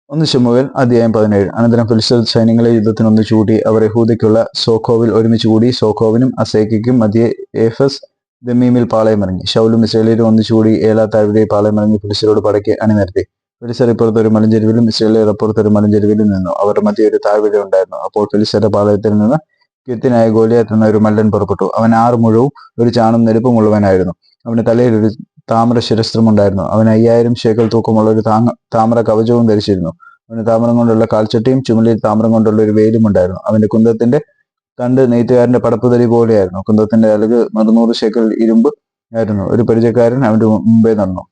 ഒന്ന് ശമൂവേൽ അധ്യായം 17. അനന്തരം ഫിലിസ്തീർ സൈന്യങ്ങളെ യുദ്ധത്തിനൊന്ന് ചൂടി അവർ യഹൂദയ്ക്കുള്ള സോഖോവിൽ ഒരുമിച്ച് കൂടി. സോഖോവിനും അസേക്കയ്ക്കും മധ്യേ ഏഫസ് ദമ്മീമിൽ പാളയമിറങ്ങി. ശൗലും ഇസ്രായേലിയരും ഒന്ന് ചൂടി ഏലാ താഴ്വരയിൽ പാളയമിറങ്ങി ഫിലിസ്തീരോട് പടയ്ക്ക് അണിനിരത്തി. ഫിലിസ്തീർ ഇപ്പുറത്ത് ഒരു മലഞ്ചെരുവിലും ഇസ്രായേലിയർ അപ്പുറത്ത് ഒരു മലഞ്ചെരുവിലും നിന്നു. അവരുടെ മധ്യേ ഒരു താഴ്വര ഉണ്ടായിരുന്നു. അപ്പോൾ ഫിലിസ്തീരുടെ പാളയത്തിൽ നിന്ന് ഗിത്യനായ ഗോലിയാത്ത് എന്ന ഒരു മല്ലൻ പുറപ്പെട്ടു. അവൻ 6 മുഴവും ഒരു ചാണും നെരുപ്പമുള്ളവനായിരുന്നു. അവന്റെ തലയിൽ ഒരു താമ്ര ശിരസ്ത്രമുണ്ടായിരുന്നു. അവന് 5000 ശേക്കൽ തൂക്കമുള്ള ഒരു താമ്ര കവചവും ധരിച്ചിരുന്നു. അവന് താമ്രം കൊണ്ടുള്ള കാൽച്ചട്ടിയും ചുമലിൽ താമ്രം കൊണ്ടുള്ള ഒരു വേലും ഉണ്ടായിരുന്നു. അവന്റെ കുന്തത്തിന്റെ തണ്ട് നെയ്ത്തുകാരന്റെ പടപ്പുതടി പോലെയായിരുന്നു. കുന്തത്തിന്റെ അലക് 600 ശേക്കൽ ഇരുമ്പ് ആയിരുന്നു. ഒരു പരിചയക്കാരൻ അവന്റെ മുമ്പേ നടന്നു.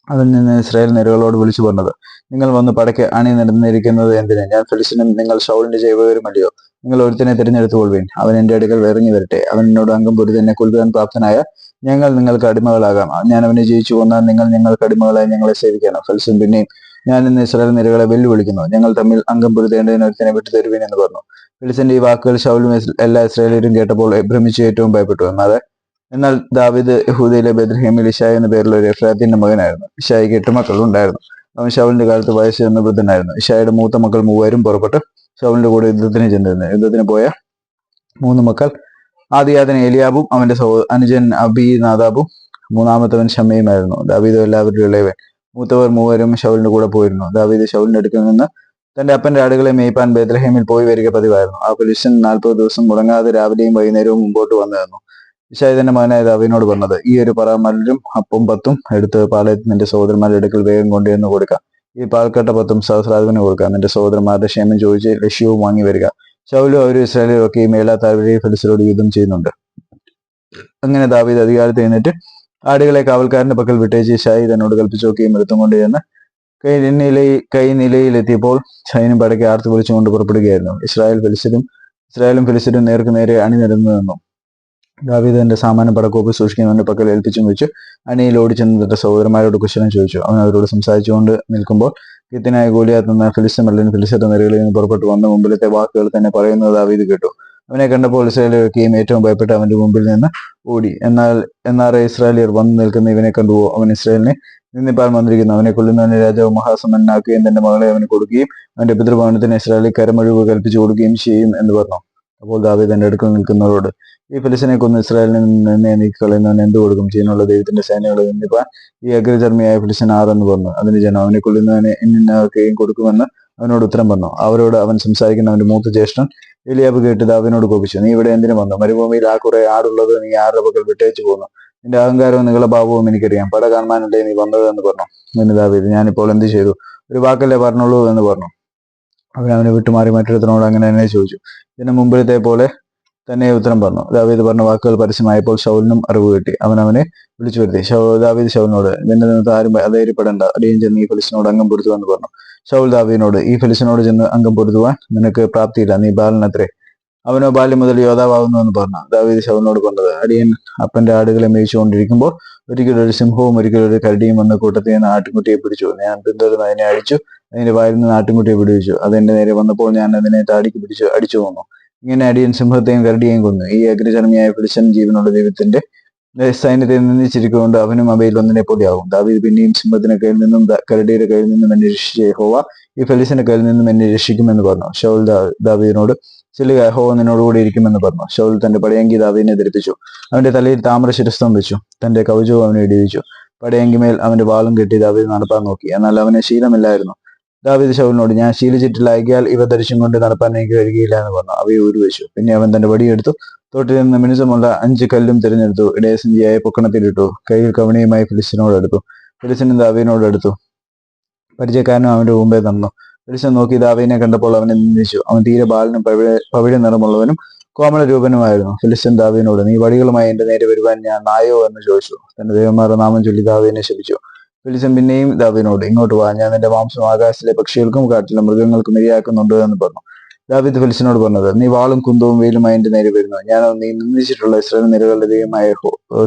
അതിൽ നിന്ന് ഇസ്രായേൽ നിരകളോട് വിളിച്ചു പറഞ്ഞത്, നിങ്ങൾ വന്ന് പടയ്ക്ക് അണി നിരന്നിരിക്കുന്നത് എന്തിന്? ഞാൻ ഫിലിസ്തീനും നിങ്ങൾ ശൗലിന്റെ ജൈവകരുമല്ലയോ? നിങ്ങൾ ഒരുത്തനെ തിരഞ്ഞെടുത്തുകൊള്ളുവിൻ, അവൻ എന്റെ അടുക്കൽ ഇറങ്ങി വരട്ടെ. അവൻ എന്നോട് അംഗം പൊരുതി എന്നെ കൊല്ലുവാൻ പ്രാപ്തനായ ഞങ്ങൾ നിങ്ങൾക്ക് അടിമകളാകാം. ഞാൻ അവനെ ജയിച്ചു കൊന്നാൽ നിങ്ങൾ ഞങ്ങൾക്ക് അടിമകളായി ഞങ്ങളെ സേവിക്കണം. ഫിലിസ്തീൻ പിന്നെയും, ഞാൻ ഇന്ന് ഇസ്രായേൽ നിരകളെ വെല്ലുവിളിക്കുന്നു, ഞങ്ങൾ തമ്മിൽ അംഗം പൊരുതേണ്ടതിന് ഒരുത്തനെ വിട്ടു തരുവിൻ എന്ന് പറഞ്ഞു. ഫിലിസ്തീന്റെ ഈ വാക്കുകൾ ശൗലും എല്ലാ ഇസ്രായേലിയരും കേട്ടപ്പോൾ ഭ്രമിച്ച് ഏറ്റവും ഭയപ്പെട്ടു. എന്നാൽ ദാവീദ് യഹൂദയിലെ ബേത്ലഹേമിൽ ഇശായി എന്ന പേരുള്ള ഒരു എഫ്രാത്തിന്റെ മകനായിരുന്നു. ഇശായിക്ക് 8 മക്കളുണ്ടായിരുന്നു. അവൻ ശൗലിന്റെ കാലത്ത് വയസ്സ് എന്ന വൃദ്ധനായിരുന്നു. ഇശായിയുടെ മൂത്ത മക്കൾ 3 പുറപ്പെട്ട് ശൗലിന്റെ കൂടെ യുദ്ധത്തിന് ചെന്നിരുന്നു. യുദ്ധത്തിന് പോയ 3 മക്കൾ ആദ്യാതൻ ഏലിയാബും അവന്റെ അനുജൻ അബീനാദാബും മൂന്നാമത്തവൻ ശമ്മയുമായിരുന്നു. ദാവീദ് എല്ലാവരും ഇളയവൻ. മൂത്തവർ 3 ശൗലിന്റെ കൂടെ പോയിരുന്നു. ദാവീദ് ശൗലിന്റെ അടുക്കൽ നിന്ന് തന്റെ അപ്പന്റെ ആടുകളെ മേയ്പാൻ ബേത്ലഹേമിൽ പോയി വരിക പതിവായിരുന്നു. ആ ഫിലിസ്ത്യൻ 40 ദിവസം മുടങ്ങാതെ രാവിലെയും വൈകുന്നേരവും മുമ്പോട്ട് വന്നു നിന്നു. ഇശായി തന്റെ മകനായ ദാവീദിനോട് പറഞ്ഞത്, ഈ ഒരു പറ മലരും അപ്പും 10 എടുത്ത് പാളയത്തിൽ നിന്റെ സഹോദരന്മാരുടെ അടുക്കൽ വേഗം കൊണ്ടുവന്ന് കൊടുക്കാം. ഈ പാൽക്കട്ട 10 സഹസ്രാധിപന് കൊടുക്കാം. നിന്റെ സഹോദരന്മാരുടെ ക്ഷേമം ചോദിച്ച് ലക്ഷ്യവും വാങ്ങി വരിക. ശൗലും അവരും ഇസ്രായേലും ഒക്കെ മേലാ താഴ്വരയിൽ ഫിലിസ്തീരോട് യുദ്ധം ചെയ്യുന്നുണ്ട്. അങ്ങനെ ദാവീദ് അധികാരത്തിൽ എഴുന്നേറ്റ് ആടുകളെ കാവൽക്കാരന്റെ പക്കൽ വിട്ടേച്ച് ഇശായി തന്നോട് കൽപ്പിച്ചൊക്കെയും എടുത്തുകൊണ്ട് ചെന്ന് കൈനിലയിലെത്തിയപ്പോൾ സൈന്യം പടയ്ക്ക് ആർത്ത് വിളിച്ചുകൊണ്ട് പുറപ്പെടുകയായിരുന്നു. ഇസ്രായേലും ഫിലിസ്തീരും നേർക്ക് നേരെ അണിനിരന്നു നിന്നു. ദാവീദ് തന്റെ സാമാന്യ പടക്കോപ്പ് സൂക്ഷിക്കുന്നവന്റെ പക്കൽ ഏൽപ്പിച്ചും വെച്ച് അണിയിൽ ഓടിച്ചെന്ന് തന്റെ സഹോദരന്മാരോട് കുശലം ചോദിച്ചു. അവൻ അവരോട് സംസാരിച്ചുകൊണ്ട് നിൽക്കുമ്പോൾ ഗിത്യനായ ഗോലിയാത്ത് എന്ന ഫിലിസ്ത്യൻ മല്ലൻ ഫിലിസ്ത്യരുടെ നിരകളിൽ നിന്ന് പുറപ്പെട്ടു വന്ന് മുമ്പിലത്തെ വാക്കുകൾ തന്നെ പറയുന്നത് ദാവീദ് കേട്ടു. അവനെ കണ്ടപ്പോൾ ഇസ്രായേലിയൊക്കെയും ഏറ്റവും ഭയപ്പെട്ട് അവന്റെ മുമ്പിൽ നിന്ന് ഓടി. എന്നാൽ ഇസ്രായേലിയർ വന്നു നിൽക്കുന്ന ഇവനെ കണ്ടുവോ? അവൻ ഇസ്രായേലിനെ നിന്ദിപ്പാൻ വന്നിരിക്കുന്നു. അവനെ കൊല്ലുന്നവനെ രാജാവ് മഹാസമ്പന്നനാക്കുകയും തന്റെ മകളെ അവന് കൊടുക്കുകയും അവന്റെ പിതൃഭവനത്തിന് ഇസ്രായേലിൽ കരമഴിവ് കൽപ്പിച്ചു കൊടുക്കുകയും ചെയ്യും എന്ന് പറഞ്ഞു. അപ്പോൾ ദാവീദ് തന്റെ അടുക്കൽ നിൽക്കുന്നവരോട്, ഈ ഫിലിസ്തീനെ കൊന്ന് ഇസ്രായേലിൽ നിന്ന് നീക്കിക്കളയുന്നവൻ എന്ത് കൊടുക്കും? ജീവനുള്ള ദൈവത്തിന്റെ സൈന്യങ്ങളെ നിന്ദിപ്പാൻ ഈ അഗ്രചർമ്മിയായ ഫിലിസ്തീൻ ആരെന്ന് പറഞ്ഞു. അതിന് ജനം, അവനെ കൊല്ലുന്നവനെ ഇന്നൊക്കെയും കൊടുക്കുമെന്ന് അവനോട് ഉത്തരം പറഞ്ഞു. അവരോട് അവൻ സംസാരിക്കുന്ന അവന്റെ മൂത്ത ജ്യേഷ്ഠൻ ഏലിയാബ് കേട്ട് ദാവീദിനോട് കോപിച്ചു. നീ ഇവിടെ എന്തിനു വന്നു? മരുഭൂമിയിൽ ആ കുറെ ആടുള്ളത് നീ ആരുടെ പക്കൽ വിട്ടേച്ചു പോന്നു? നിന്റെ അഹങ്കാരവും നികളഭാവവും എനിക്കറിയാം. പട കാണാനല്ലേ നീ വന്നത് എന്ന് പറഞ്ഞു. എന്ന് ദാവീദ്, ഞാനിപ്പോൾ എന്ത് ചെയ്തു? ഒരു വാക്കല്ലേ പറഞ്ഞുള്ളൂ എന്ന് പറഞ്ഞു. അവനെ വിട്ടുമാറി മറ്റൊരുത്തനോട് അങ്ങനെ തന്നെ ചോദിച്ചു. ഇതിന് മുമ്പിലത്തെ പോലെ തന്നെ ഉത്തരം പറഞ്ഞു. ദാവീദ് പറഞ്ഞ വാക്കുകൾ പരസ്യമായപ്പോൾ ശൗലിനും അറിവ് കിട്ടി. അവനെ വിളിച്ചു വരുത്തി. ദാവീദ് ശൗലിനോട്, നിന്റെ നിമിത്തം ആരും അധൈര്യപ്പെടേണ്ട, അടിയൻ ചെന്ന് ഈ ഫിലിസ്തീനോട് അംഗം പൊരുത്തുവെന്ന് പറഞ്ഞു. ശൗൽ ദാവീദിനോട്, ഈ ഫിലിസ്തീനോട് ചെന്ന് അംഗം പൊരുത്തുവാൻ നിനക്ക് പ്രാപ്തിയില്ല, നീ ബാലനത്രേ, അവനോ ബാല്യം മുതൽ യോദ്ധാവാകുന്നു എന്ന് പറഞ്ഞു. ദാവീദ് ശൗലിനോട് പറഞ്ഞത്, അടിയൻ അപ്പന്റെ ആടുകളെ മേയിച്ചുകൊണ്ടിരിക്കുമ്പോൾ ഒരിക്കലും ഒരു സിംഹവും ഒരിക്കലും ഒരു കരടിയും വന്ന് കൂട്ടത്തിൽ നിന്ന് ആട്ടിൻകുട്ടിയെ പിടിച്ചു. ഞാൻ പിന്തുടർന്ന് അതിനെ അഴിച്ചു, അതിന്റെ വായിൽ നിന്ന് ആട്ടിൻകുട്ടിയെ പിടിച്ചു. അതെന്റെ നേരെ വന്നപ്പോൾ ഞാൻ അതിനെ താടിക്ക് പിടിച്ചു അടിച്ചു കൊന്നു. ഇങ്ങനെ അടിയൻ സിംഹത്തെയും കരടിയെയും കൊന്നു. ഈ അഗ്രചർമ്മിയായ ഫിലിസ്ത്യൻ ജീവനുള്ള ദൈവത്തിന്റെ സൈന്യത്തെ നിന്ദിച്ചിരിക്കൊണ്ട് അവനും അവയിൽ ഒന്നിനെ പോലെയാകും. ദാവീദ് പിന്നെയും സിംഹത്തിന്റെ കയ്യിൽ നിന്നും കരടിയുടെ കയ്യിൽ നിന്നും എന്നെ രക്ഷിച്ച യഹോവ ഈ ഫിലിസ്ത്യന്റെ കയ്യിൽ നിന്നും എന്നെ രക്ഷിക്കുമെന്ന് പറഞ്ഞു. ശൗൽ ദാവീദിനോട്, ചെല്ലുക, യഹോവ നിന്നോടുകൂടി ഇരിക്കുമെന്ന് പറഞ്ഞു. ശൗൽ തന്റെ പടയങ്കി ദാവീദിനെ ധരിപ്പിച്ചു. അവന്റെ തലയിൽ താമ്ര ശിരസ്ത്രം വെച്ചു. തന്റെ കവചവും അവനെ ഇടിവിച്ചു. പടയങ്കിമേൽ അവന്റെ വാളും കെട്ടി ദാവീദ് നടപ്പാൻ നോക്കി. എന്നാൽ അവന് ശീലമില്ലായിരുന്നു. ദാവീദ് ശൗലിനോട്, ഞാൻ ശീലിച്ചിട്ടില്ല, ആകിയാൽ ഇവ ധരിച്ചും കൊണ്ട് നടപ്പാൻ എനിക്ക് കഴിയുകയില്ല എന്ന് പറഞ്ഞു. അവയെ ഊരുവെച്ചു. പിന്നെ അവൻ തന്റെ വടിയെടുത്തു, തോട്ടിൽ നിന്ന് മിനുസമുള്ള 5 കല്ലും തിരഞ്ഞെടുത്തു, ഇടയസഞ്ചിയായ പൊക്കണത്തിലിട്ടു, കയ്യിൽ കവണിയുമായി ഫിലിസ്തീനോട് അടുത്തു. ഫിലിസ്തീനും ദാവീദിനോട് അടുത്തു. പരിചയക്കാരനും അവന്റെ മുമ്പേ നടന്നു. ഫിലിസ്തീൻ നോക്കി ദാവീദിനെ കണ്ടപ്പോൾ അവനെ നിന്ദിച്ചു. അവൻ തീരെ ബാലനും പവിഴ നിറമുള്ളവനും കോമള രൂപനുമായിരുന്നു. ഫിലിസ്തീൻ ദാവീദിനോട്, നീ വടികളുമായി എന്റെ നേരെ വരുവാൻ ഞാൻ നായോ എന്ന് ചോദിച്ചു. തന്റെ ദേവന്മാരുടെ നാമം ചൊല്ലി ദാവീദിനെ ശപിച്ചു. ഫിലിസ്തീൻ പിന്നെയും ദാവീദിനോട്, ഇങ്ങോട്ട് വാ, ഞാൻ നിന്റെ മാംസം ആകാശത്തിലെ പക്ഷികൾക്കും കാട്ടിലെ മൃഗങ്ങൾക്കും ഇരയാക്കുന്നുണ്ട് എന്ന് പറഞ്ഞു. ദാവീദ് ഫിലിസ്തീനോട് പറഞ്ഞത്, നീ വാളും കുന്തവും വെയിലുമായി എന്റെ നേരെ വരുന്നു. ഞാൻ നീ നിന്ദിച്ചിട്ടുള്ള ഇസ്രായേൽ നിരകളുടെ ദൈവമായ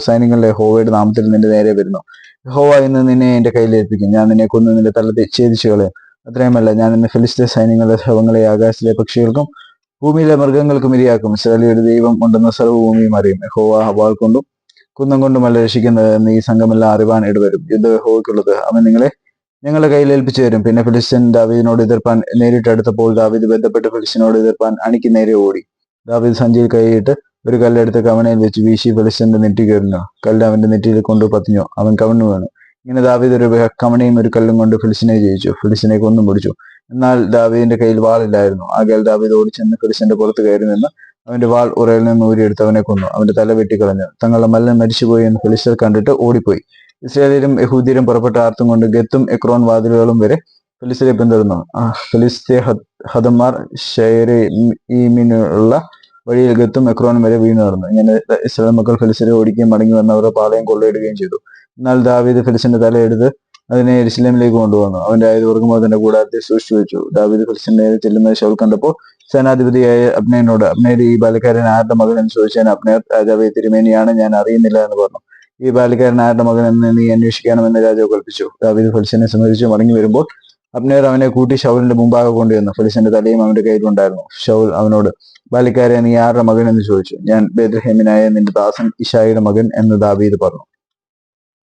സൈന്യങ്ങളുടെ യഹോവയുടെ നാമത്തിൽ നിന്റെ നേരെ വരുന്നു. യഹോവ ഇന്ന് നിന്നെ എന്റെ കയ്യിൽ ഏൽപ്പിക്കും. ഞാൻ നിന്നെ കൊന്ന് നിന്റെ തല ഛേദിച്ചു കളയും. അത്രയുമല്ല, ഞാൻ നിന്നെ ഫിലിസ്തീൻ സൈന്യങ്ങളുടെ ശവങ്ങളെ ആകാശത്തിലെ പക്ഷികൾക്കും ഭൂമിയിലെ മൃഗങ്ങൾക്കും ഇരയാക്കും. ഇസ്രായേലിയുടെ ദൈവം ഉണ്ടെന്ന സർവ്വഭൂമിയും അറിയും. യഹോവ വാൾ കൊണ്ടും കുന്തം കൊണ്ടുമല്ല രക്ഷിക്കുന്നത് എന്ന് ഈ സംഘമെല്ലാം അറിവാൻ ഇടവരും. യുദ്ധം യഹോവയ്ക്കുള്ളത്. അവൻ നിങ്ങളെ ഞങ്ങളുടെ കയ്യിൽ ഏൽപ്പിച്ചു തരും. പിന്നെ ഫിലിസ്ത്യൻ ദാവീദിനോട് എതിർപ്പാൻ നേരിട്ടെടുത്തപ്പോൾ ദാവീദ് ബന്ധപ്പെട്ട് ഫിലിസ്ത്യനോട് എതിർപ്പാൻ അണിക്ക് നേരെ ഓടി. ദാവീദ് സഞ്ചിയിൽ കൈയിട്ട് ഒരു കല്ലെടുത്ത് കവണയിൽ വെച്ച് വീശി ഫിലിസ്ത്യന്റെ നെറ്റിക്കേറിഞ്ഞു. കല്ല് അവന്റെ നെറ്റിയിൽ കൊണ്ട് പതിഞ്ഞു. അവൻ കവണ്ണു വീണു. ഇങ്ങനെ ദാവീദ് ഒരു കവണയും ഒരു കല്ലും കൊണ്ട് ഫിലിസ്ത്യനെ ജയിച്ചു. ഫിലിസ്ത്യനെ കൊന്നു മുടിച്ചു. എന്നാൽ ദാവീദിന്റെ കയ്യിൽ വാളില്ലായിരുന്നു. ആകയാൽ ദാവീദ് ഓടിച്ചെന്ന് ഫിലിസ്ത്യന്റെ പുറത്ത് കയറി നിന്ന് അവന്റെ വാൾ ഉറയിൽ നിന്ന് ഊരിയെടുത്ത് അവനെ കൊന്നു. അവന്റെ തല വെട്ടിക്കളഞ്ഞു. തങ്ങളുടെ മല്ലൻ മരിച്ചുപോയി എന്ന് ഫിലിസ്ത്യർ കണ്ടിട്ട് ഓടിപ്പോയി. ഇസ്രായേലിലും യഹൂദ്യരും പുറപ്പെട്ട ആർത്തും കൊണ്ട് ഗത്തും എക്രോൻ വാതിലുകളും വരെ ഫിലിസ്ത്യരെ പിന്തുടർന്നു. ഫിലിസ്ത്യ ഹതന്മാർ ശയരയീമിനുള്ള വഴിയിൽ ഗത്തും എക്രോനും വരെ വീണു നടന്നു. ഇങ്ങനെ ഇസ്രായേൽ മക്കൾ ഫിലിസ്ത്യരെ ഓടിക്കുകയും മടങ്ങി വന്ന് അവരുടെ പാളയം കൊള്ളയിടുകയും ചെയ്തു. എന്നാൽ ദാവീദ് ഫിലിസ്ത്യന്റെ തലയെടുത്ത് അതിനെ യെരൂശലേമിലേക്ക് കൊണ്ടുവന്നു. അവന്റെ ആയുധവർഗമോ തന്റെ കൂടാരത്തിൽ സൂക്ഷിച്ചു വെച്ചു. ദാവീദ് ഫിലിസ്ത്യന്റെ നേരെ ചെല്ലുന്നത് ശൗൽ കണ്ടപ്പോൾ സേനാധിപതിയായ അബ്നേരിനോട്, അബ്നേർ ഈ ബാല്യക്കാരൻ ആരുടെ മകൻ എന്ന് ചോദിച്ചാൽ അബ്നേർ, രാജാവേ, തിരുമേനിയാണ്, ഞാൻ അറിയുന്നില്ല എന്ന് പറഞ്ഞു. ഈ ബാല്യക്കാരൻ ആരുടെ മകൻ എന്ന് നീ അന്വേഷിക്കണമെന്ന് രാജാവ് കൽപ്പിച്ചു. ദാവീദ് ഫിലിസ്ത്യനെ സംഹരിച്ച് മടങ്ങി വരുമ്പോൾ അബ്നേർ അവനെ കൂട്ടി ശൗലിന്റെ മുമ്പാകെ കൊണ്ടുവന്നു. ഫിലിസ്ത്യന്റെ തലയും അവന്റെ കയ്യിലുണ്ടായിരുന്നു. ശൗൽ അവനോട്, ബാല്യക്കാരെ, നീ ആരുടെ മകൻ എന്ന് ചോദിച്ചു. ഞാൻ ബേത്ലഹേമിനായ നിന്റെ ദാസൻ ഇശായിയുടെ മകൻ എന്ന് ദാവീദ് പറഞ്ഞു.